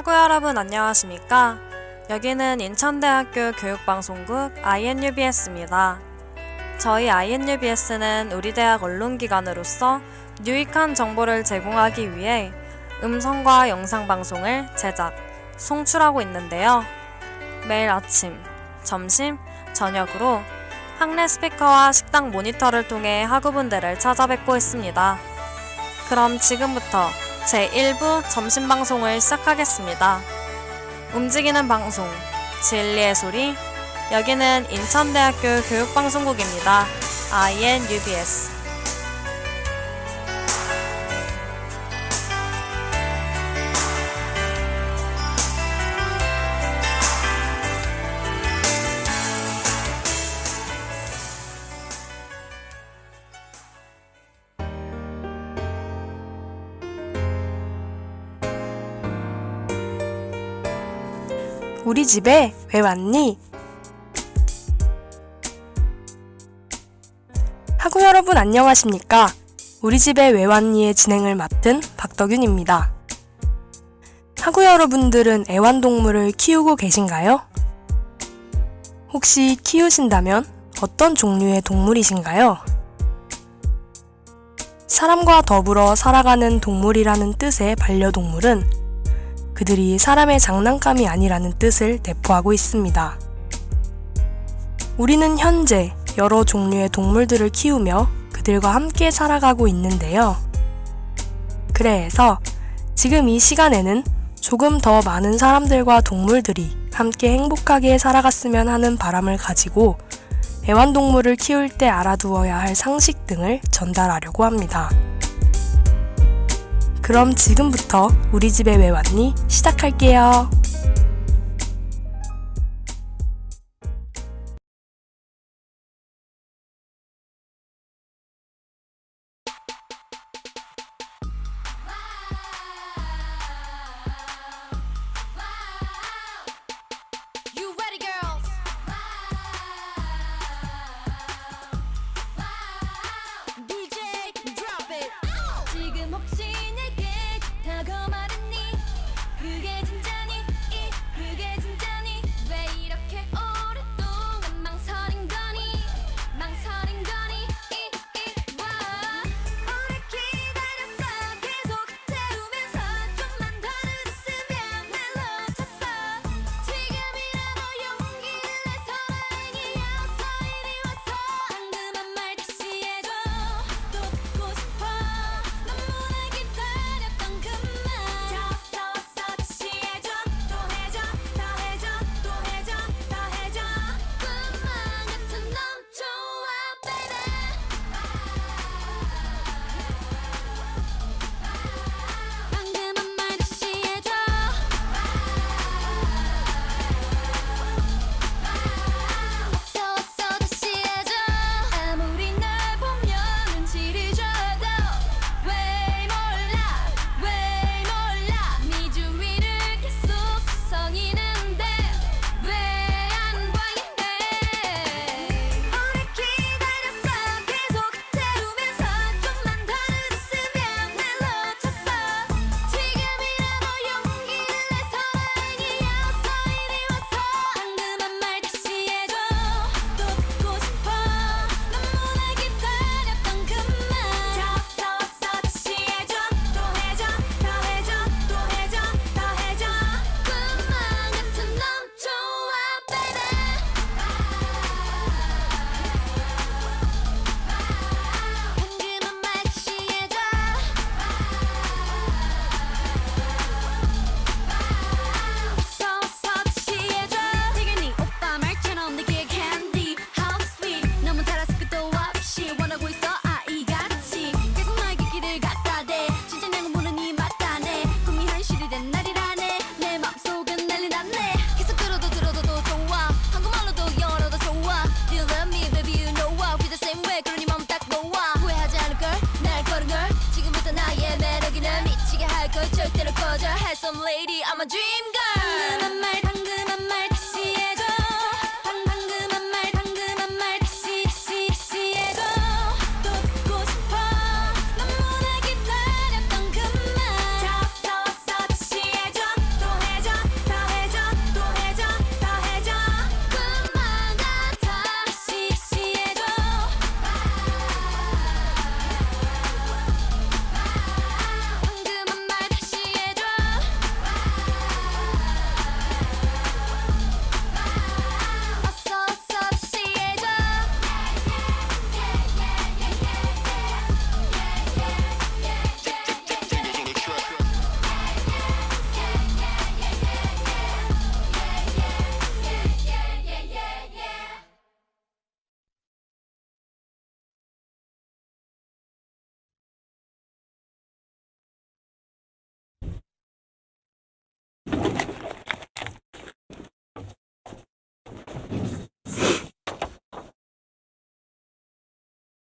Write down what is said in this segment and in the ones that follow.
학우 여러분 안녕하십니까? 여기는 인천대학교 교육방송국 INUBS입니다. 저희 INUBS는 우리 대학 언론기관으로서 유익한 정보를 제공하기 위해 음성과 영상 방송을 제작, 송출하고 있는데요. 매일 아침, 점심, 저녁으로 학내 스피커와 식당 모니터를 통해 학우분들을 찾아뵙고 있습니다. 그럼 지금부터 제1부 점심방송을 시작하겠습니다. 움직이는 방송, 진리의 소리, 여기는 인천대학교 교육방송국입니다. INUBS. 우리 집에 왜 왔니? 학우 여러분 안녕하십니까? 우리 집에 왜 왔니의 진행을 맡은 박덕윤입니다. 학우 여러분들은 애완동물을 키우고 계신가요? 혹시 키우신다면 어떤 종류의 동물이신가요? 사람과 더불어 살아가는 동물이라는 뜻의 반려동물은 그들이 사람의 장난감이 아니라는 뜻을 내포하고 있습니다. 우리는 현재 여러 종류의 동물들을 키우며 그들과 함께 살아가고 있는데요. 그래서 지금 이 시간에는 조금 더 많은 사람들과 동물들이 함께 행복하게 살아갔으면 하는 바람을 가지고 애완동물을 키울 때 알아두어야 할 상식 등을 전달하려고 합니다. 그럼 지금부터 우리 집에 왜 왔니? 시작할게요.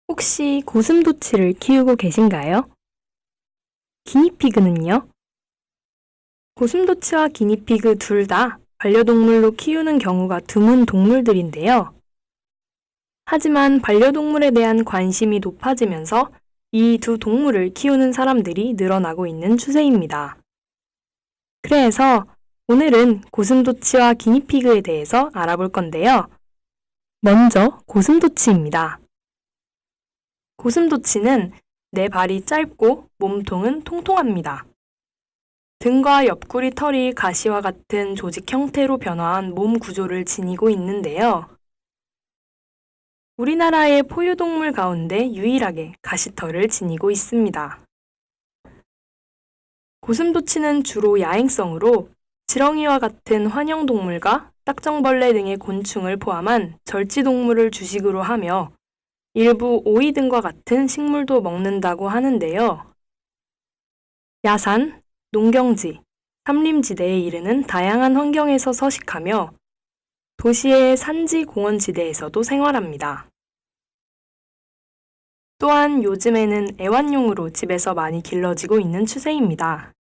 혹시 고슴도치를 키우고 계신가요? 기니피그는요? 고슴도치와 기니피그 둘 다 반려동물로 키우는 경우가 드문 동물들인데요. 하지만 반려동물에 대한 관심이 높아지면서 이 두 동물을 키우는 사람들이 늘어나고 있는 추세입니다. 그래서 오늘은 고슴도치와 기니피그에 대해서 알아볼 건데요. 먼저 고슴도치입니다. 고슴도치는 네 발이 짧고 몸통은 통통합니다. 등과 옆구리 털이 가시와 같은 조직 형태로 변화한 몸 구조를 지니고 있는데요. 우리나라의 포유동물 가운데 유일하게 가시털을 지니고 있습니다. 고슴도치는 주로 야행성으로 지렁이와 같은 환영동물과 딱정벌레 등의 곤충을 포함한 절지동물을 주식으로 하며 일부 오이 등과 같은 식물도 먹는다고 하는데요. 야산, 농경지, 삼림지대에 이르는 다양한 환경에서 서식하며 도시의 산지 공원지대에서도 생활합니다. 또한 요즘에는 애완용으로 집에서 많이 길러지고 있는 추세입니다.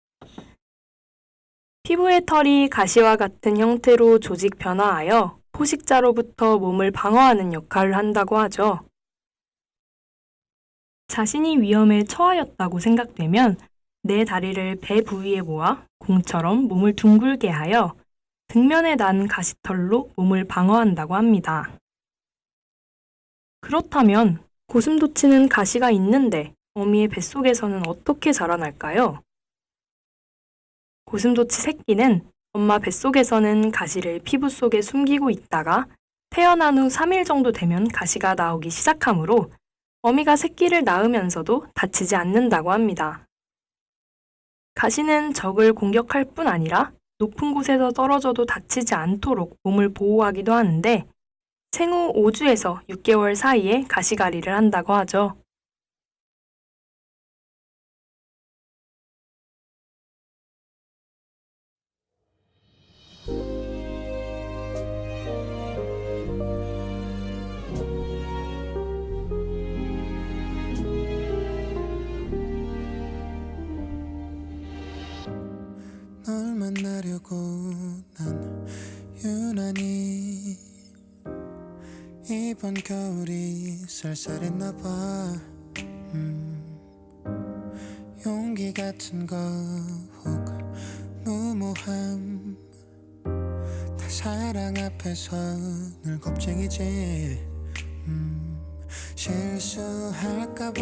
피부의 털이 가시와 같은 형태로 조직 변화하여 포식자로부터 몸을 방어하는 역할을 한다고 하죠. 자신이 위험에 처하였다고 생각되면 네 다리를 배 부위에 모아 공처럼 몸을 둥글게 하여 등면에 난 가시털로 몸을 방어한다고 합니다. 그렇다면 고슴도치는 가시가 있는데 어미의 뱃속에서는 어떻게 자라날까요? 고슴도치 새끼는 엄마 뱃속에서는 가시를 피부 속에 숨기고 있다가 태어난 후 3일 정도 되면 가시가 나오기 시작하므로 어미가 새끼를 낳으면서도 다치지 않는다고 합니다. 가시는 적을 공격할 뿐 아니라 높은 곳에서 떨어져도 다치지 않도록 몸을 보호하기도 하는데 생후 5주에서 6개월 사이에 가시가리를 한다고 하죠. 널 만나려고 난 유난히 이번 겨울이 쌀쌀했나봐. 용기 같은 거 혹 무모함 다 사랑 앞에서 늘 겁쟁이지. 실수할까봐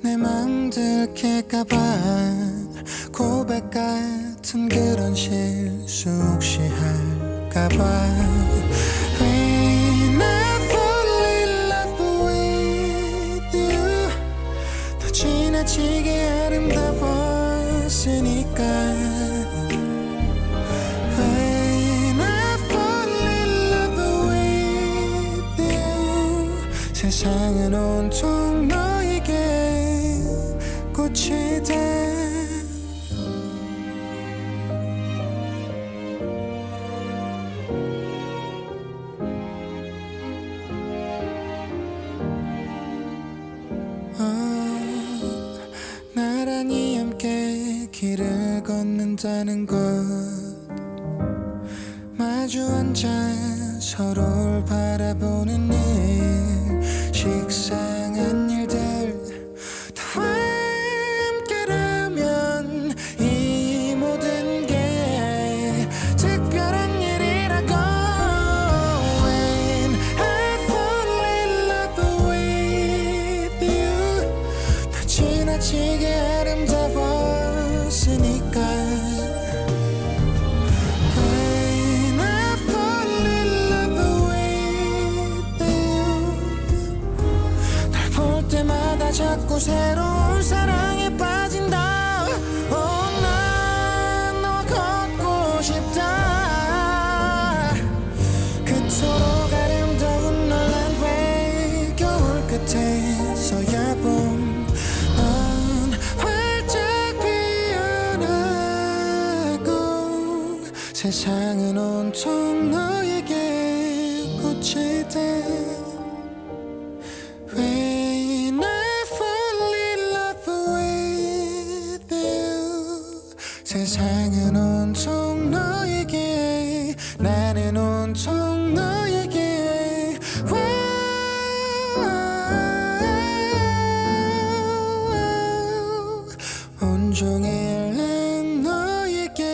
내 맘 들킬까봐 고백 같은 그런 실수 혹시 할까봐 When I fall in love with you 더 지나치게 아름다웠으니까 When I fall in love with you 세상은 온통 너에게 꽃이 돼 나란히 함께 길을 걷는다는 것 마주 앉아 서로를 바라보는 일 식상한 일들 다 함께라면 이 모든 게 특별한 일이라고 When I fall in love with you 다 지나치게 아름다웠으니까 When I fall in love with you 널 볼 때마다 자꾸 새로운 사랑에 빠진다 난 너와 걷고 싶다 그토록 아름다운 널 난 왜 겨울 끝에서야 봄 세상은 온통 너에게 꽃이 돼 세상은 온통 너에게 나는 온통 너에게 온종일 난 너에게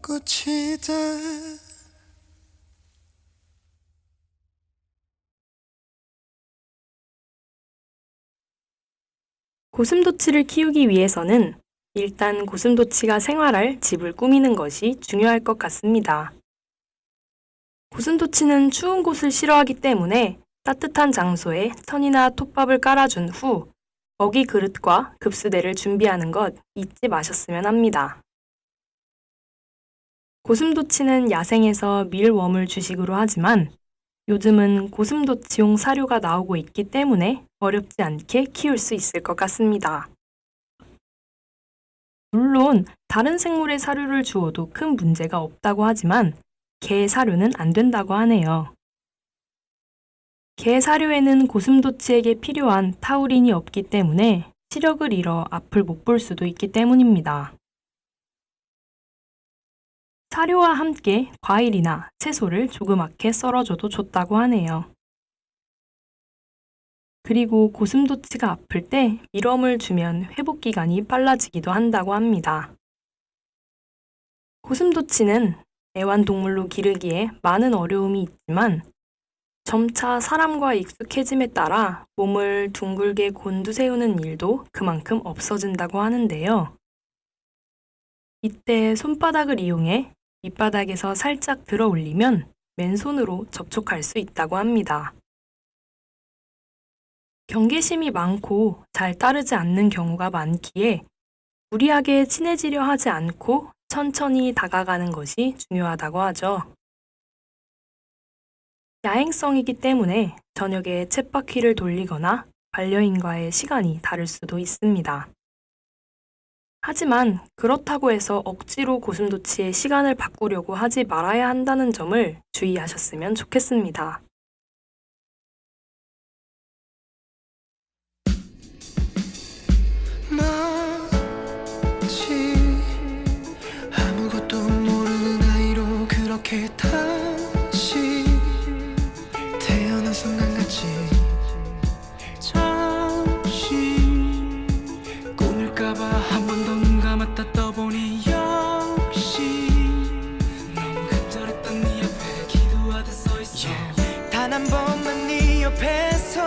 꽃이다. 고슴도치를 키우기 위해서는 일단 고슴도치가 생활할 집을 꾸미는 것이 중요할 것 같습니다. 고슴도치는 추운 곳을 싫어하기 때문에 따뜻한 장소에 천이나 톱밥을 깔아준 후 먹이 그릇과 급수대를 준비하는 것 잊지 마셨으면 합니다. 고슴도치는 야생에서 밀웜을 주식으로 하지만 요즘은 고슴도치용 사료가 나오고 있기 때문에 어렵지 않게 키울 수 있을 것 같습니다. 물론 다른 생물의 사료를 주어도 큰 문제가 없다고 하지만 개 사료는 안 된다고 하네요. 개 사료에는 고슴도치에게 필요한 타우린이 없기 때문에 시력을 잃어 앞을 못 볼 수도 있기 때문입니다. 사료와 함께 과일이나 채소를 조그맣게 썰어줘도 좋다고 하네요. 그리고 고슴도치가 아플 때 밀웜을 주면 회복 기간이 빨라지기도 한다고 합니다. 고슴도치는 애완동물로 기르기에 많은 어려움이 있지만 점차 사람과 익숙해짐에 따라 몸을 둥글게 곤두세우는 일도 그만큼 없어진다고 하는데요. 이때 손바닥을 이용해 밑바닥에서 살짝 들어 올리면 맨손으로 접촉할 수 있다고 합니다. 경계심이 많고 잘 따르지 않는 경우가 많기에 무리하게 친해지려 하지 않고 천천히 다가가는 것이 중요하다고 하죠. 야행성이기 때문에 저녁에 쳇바퀴를 돌리거나 반려인과의 시간이 다를 수도 있습니다. 하지만 그렇다고 해서 억지로 고슴도치의 시간을 바꾸려고 하지 말아야 한다는 점을 주의하셨으면 좋겠습니다. 마치 아무것도 모르는 아이로 그렇게 다시 태어난 순간같이 잠시 꿈일까봐 한 번 더 눈 감았다 떠보니 역시 너무 간절했던 네 옆에 기도하듯 서있어 단 한 번만 네 옆에서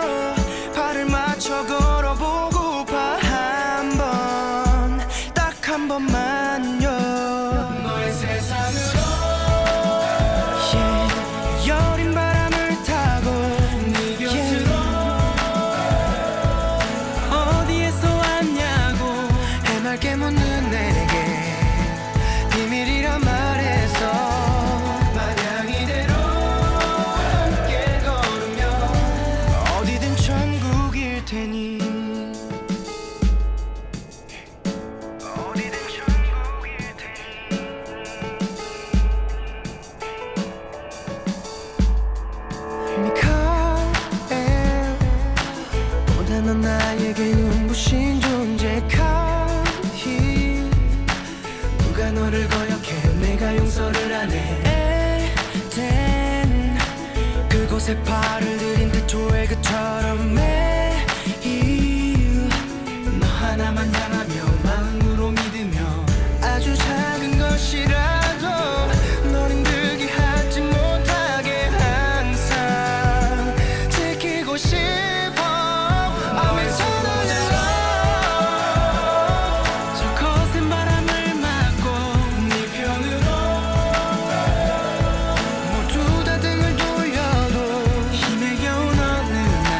발을 맞춰 걸어보고파 한 번 딱 한 번만요 너의 세상으로 yeah. 여린 바람을 타고 네 곁으로 어디에서 왔냐고 해맑게 묻는 내게 비밀이란 말해서 마냥 이대로 함께 걸으면 어디든 천국일 테니 어디든 천국일 테니 미카엘 보다 넌 나에게 눈부신 존재 카히 누가 너를 거역해 내가 용서를 안해 에덴 그곳에 발을 들인 태초의 그처럼 매일 너 하나만 향하며 마음으로 믿으며 아주 작은 것이라도 널 힘들게 하지 못하게 항상 지키고 싶어 I'm eternal 저 거센 바람을 막고 네 편으로 모두 다 등을 돌려도 힘에 겨운 어느 날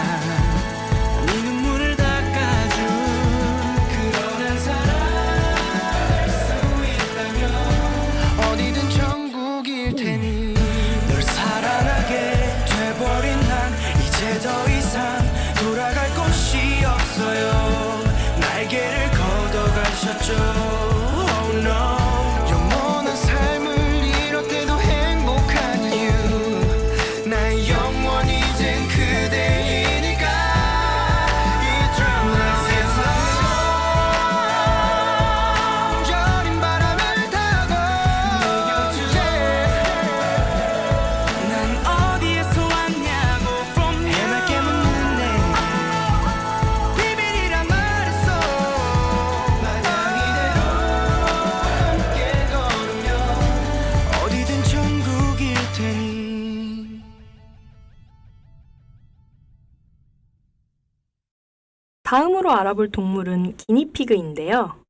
다음으로 알아볼 동물은 기니피그인데요.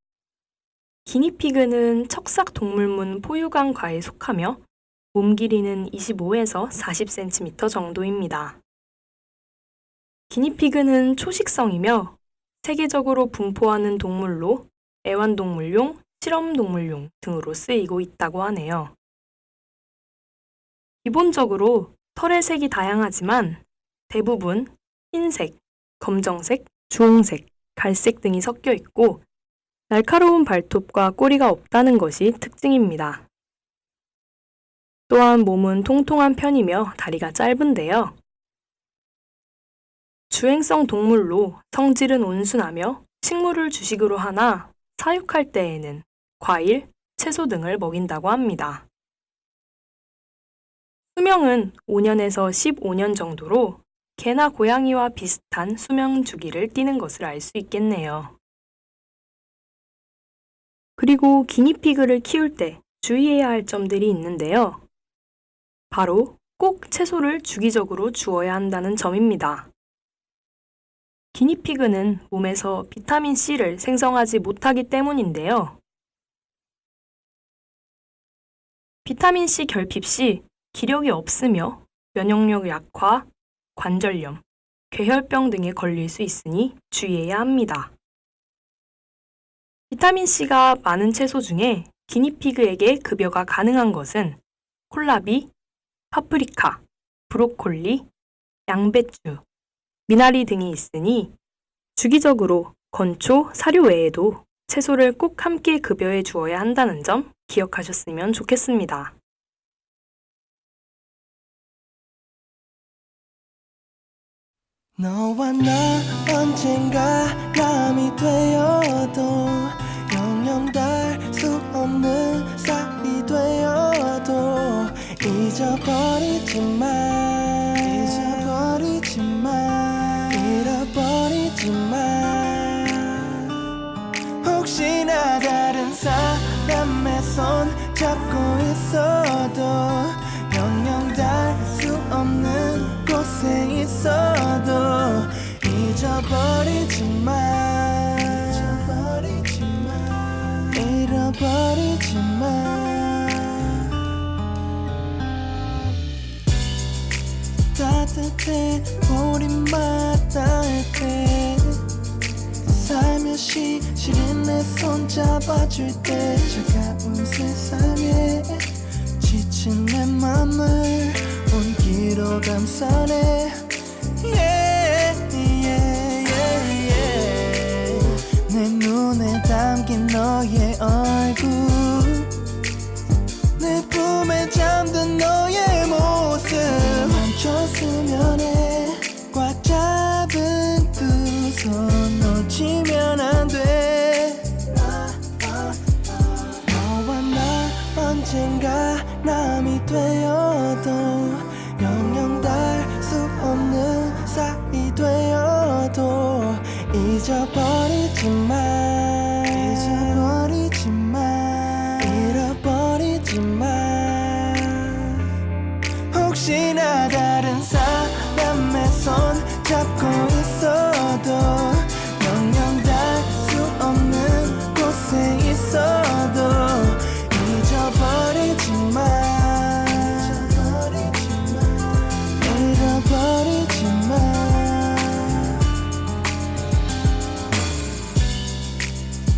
기니피그는 척삭 동물문 포유강과에 속하며 몸 길이는 25에서 40cm 정도입니다. 기니피그는 초식성이며 세계적으로 분포하는 동물로 애완동물용, 실험동물용 등으로 쓰이고 있다고 하네요. 기본적으로 털의 색이 다양하지만 대부분 흰색, 검정색, 주홍색, 갈색 등이 섞여 있고 날카로운 발톱과 꼬리가 없다는 것이 특징입니다. 또한 몸은 통통한 편이며 다리가 짧은데요. 주행성 동물로 성질은 온순하며 식물을 주식으로 하나 사육할 때에는 과일, 채소 등을 먹인다고 합니다. 수명은 5년에서 15년 정도로 개나 고양이와 비슷한 수명 주기를 띠는 것을 알 수 있겠네요. 그리고 기니피그를 키울 때 주의해야 할 점들이 있는데요. 바로 꼭 채소를 주기적으로 주어야 한다는 점입니다. 기니피그는 몸에서 비타민C를 생성하지 못하기 때문인데요. 비타민C 결핍 시 기력이 없으며 면역력 약화, 관절염, 괴혈병 등에 걸릴 수 있으니 주의해야 합니다. 비타민C가 많은 채소 중에 기니피그에게 급여가 가능한 것은 콜라비, 파프리카, 브로콜리, 양배추, 미나리 등이 있으니 주기적으로 건초, 사료 외에도 채소를 꼭 함께 급여해 주어야 한다는 점 기억하셨으면 좋겠습니다. 너와 나 언젠가 남이 되어도 영영 닿을 수 없는 사이 되어도 잊어버리지 마 잃어버리지 마 혹시나 다른 사람의 손 잡고 있어도 영영 닿을 수 없는 곳에 있어도 잊어버리지 마 잃어버리지 마 따뜻해 우리만 따뜻해 살며시 시린 내 손 잡아줄 때 차가운 세상에 지친 내 맘을 온기로 감싸네 내 눈에 담긴 너의 얼굴 내 품에 잠든 너의 모습 멈췄으면 해 꽉 잡은 두 손 놓치면 안 돼 너와 나 언젠가 남이 되어도 영영 닿을 수 없는 사이 되어도 잊어버리지 마 잃어버리지 마 혹시나 다른 사람의 손 잡고 있어도 영영 닿을 수 없는 곳에 있어도 잊어버리지 마 잃어버리지 마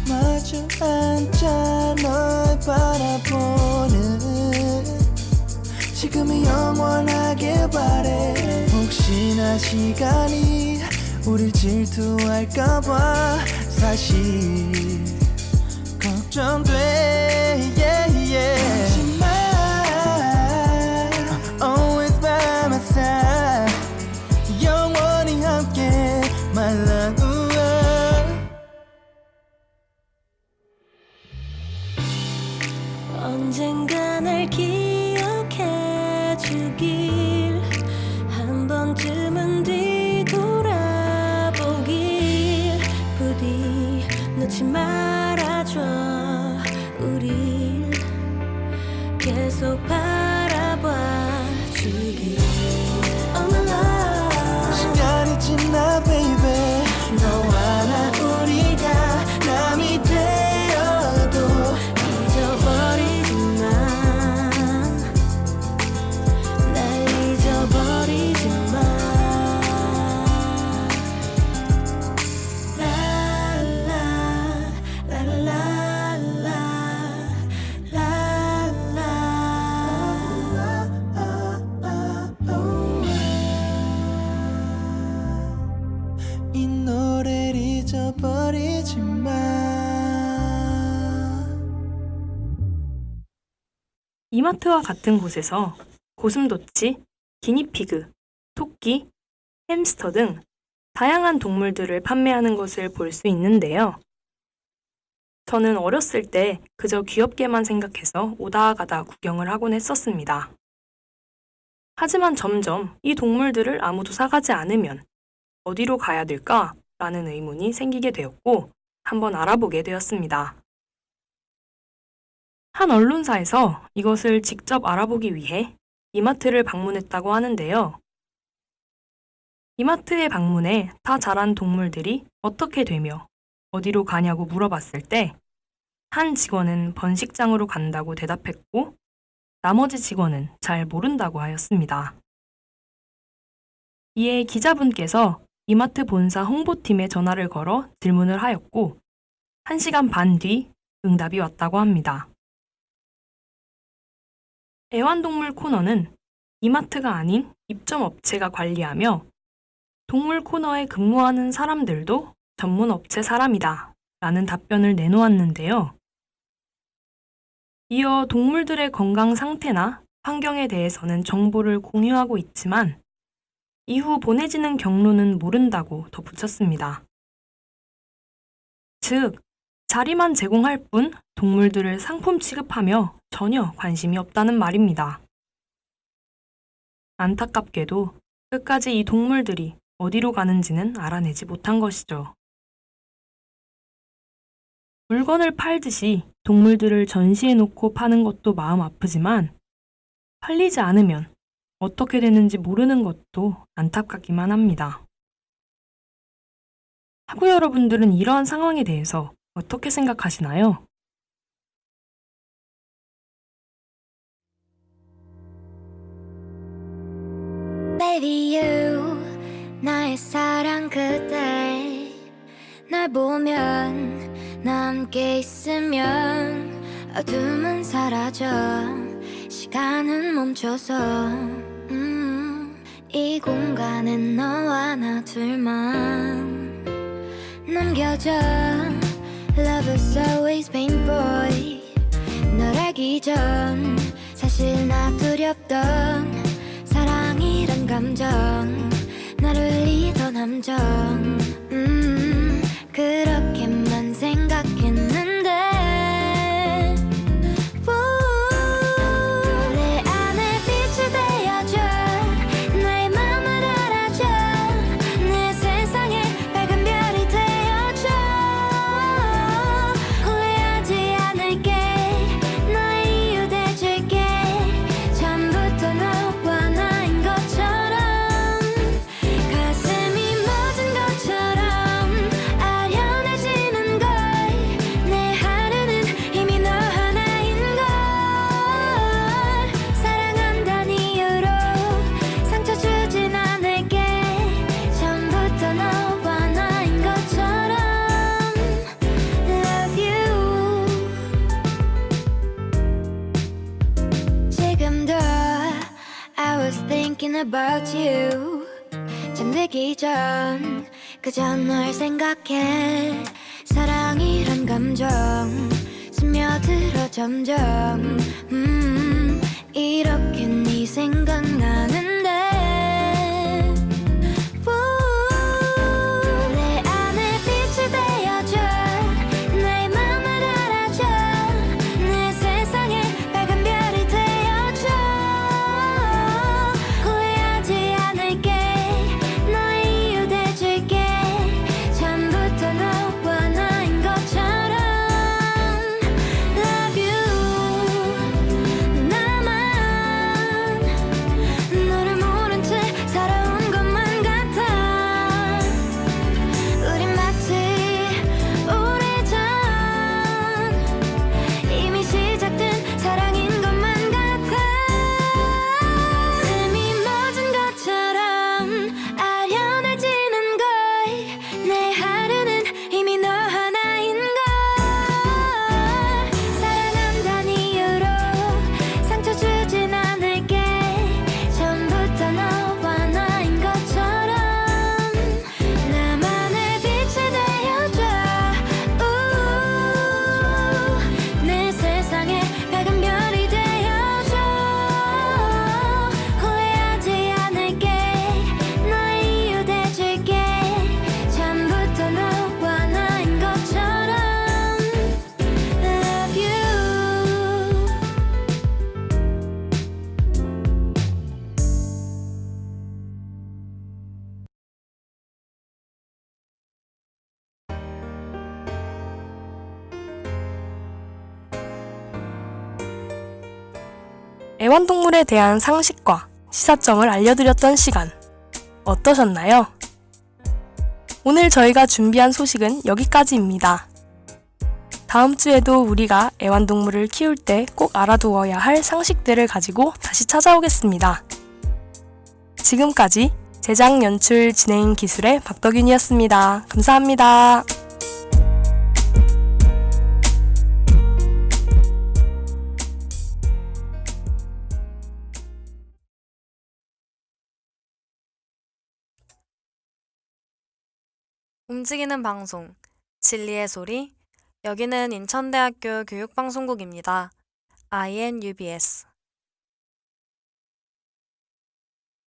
마주 앉아 널 바라보는 지금이 영원하길 바래 혹시나 시간이 우릴 질투할까봐 사실 걱정돼 하지마 Always by my side 영원히 함께 My love 언젠가 날 기억해 주길 한 번쯤은 뒤돌아보길 부디 놓지 말아줘 우릴 잊어버리지 마. 이마트와 같은 곳에서 고슴도치, 기니피그, 토끼, 햄스터 등 다양한 동물들을 판매하는 것을 볼 수 있는데요. 저는 어렸을 때 그저 귀엽게만 생각해서 오다 가다 구경을 하곤 했었습니다. 하지만 점점 이 동물들을 아무도 사가지 않으면 어디로 가야 될까? 라는 의문이 생기게 되었고 한번 알아보게 되었습니다. 한 언론사에서 이것을 직접 알아보기 위해 이마트를 방문했다고 하는데요. 이마트에 방문해 다 자란 동물들이 어떻게 되며 어디로 가냐고 물어봤을 때 한 직원은 번식장으로 간다고 대답했고 나머지 직원은 잘 모른다고 하였습니다. 이에 기자분께서 이마트 본사 홍보팀에 전화를 걸어 질문을 하였고 1시간 반 뒤 응답이 왔다고 합니다. 애완동물 코너는 이마트가 아닌 입점업체가 관리하며 동물 코너에 근무하는 사람들도 전문 업체 사람이다 라는 답변을 내놓았는데요. 이어 동물들의 건강 상태나 환경에 대해서는 정보를 공유하고 있지만 이후 보내지는 경로는 모른다고 덧붙였습니다. 즉, 자리만 제공할 뿐 동물들을 상품 취급하며 전혀 관심이 없다는 말입니다. 안타깝게도 끝까지 이 동물들이 어디로 가는지는 알아내지 못한 것이죠. 물건을 팔듯이 동물들을 전시해 놓고 파는 것도 마음 아프지만 팔리지 않으면 어떻게 되는지 모르는 것도 안타깝기만 합니다. 하구 여러분들은 이러한 상황에 대해서 어떻게 생각하시나요? Baby you 나의 사랑 그대 날 보면 나 함께 있으면 어둠은 사라져 시간은 멈춰서 이 공간엔 너와 나 둘만 남겨져 Love is always painful 널 알기 전 사실 나 두렵던 사랑이란 감정 날 울리던 함정 그렇게만 생각했는데 내 안에 빛이 되어줘 나의 맘을 알아줘 내 세상에 밝은 별이 되어줘 후회하지 않을게 너의 이유 돼줄게 처음부터 너와 나인 것처럼 가슴이 멎은 것처럼 아련해지는 걸 내 하루는 이미 너 하나인 걸 사랑한다는 이유로 상처 주진 않을게 처음부터 너와 나인 것처럼 Love you 지금도 I was thinking about you 잠들기 전 그저 널 생각해 사랑이란 감정 스며들어 점점 이렇게 네 생각나는데 내 안에 빛이 되어줘 나의 맘을 알아줘 내 세상에 밝은 별이 되어줘 후회하지 않을게 너의 이유 돼줄게 처음부터 너와 나인 것처럼 Love you 나만 널 애완동물에 대한 상식과 시사점을 알려드렸던 시간. 어떠셨나요? 오늘 저희가 준비한 소식은 여기까지입니다. 다음 주에도 우리가 애완동물을 키울 때 꼭 알아두어야 할 상식들을 가지고 다시 찾아오겠습니다. 지금까지 제작, 연출, 진행 기술의 박덕윤이었습니다. 감사합니다. 움직이는 방송, 진리의 소리. 여기는 인천대학교 교육방송국입니다. INUBS.